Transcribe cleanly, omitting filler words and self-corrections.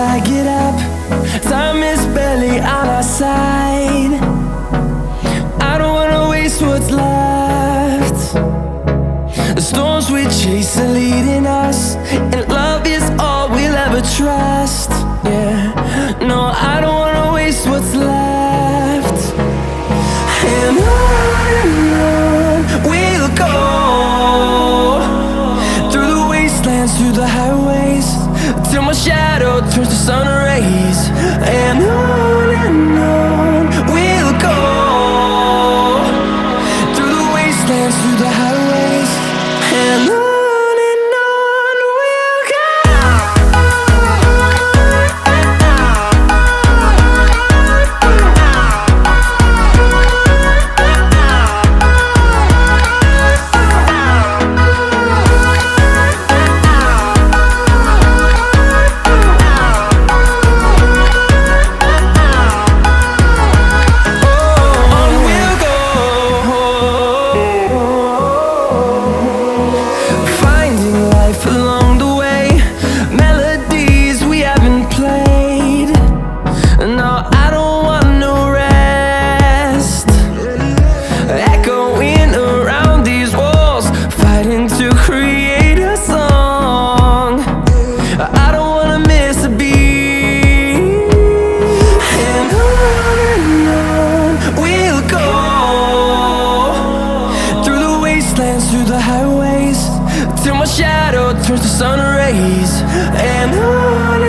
I get up. Time is barely on our side. I don't wanna waste what's left. The storms we chase are leading us, and love is all we'll ever trust. Yeah, no, I don't wanna waste what's left. And on we'll go, through the wastelands, through the highways, till my shadow turns to sun rays. And on we'll go, through the wastelands, through the highways, and on we'll go. Through the highways, till my shadow turns to sun rays. And on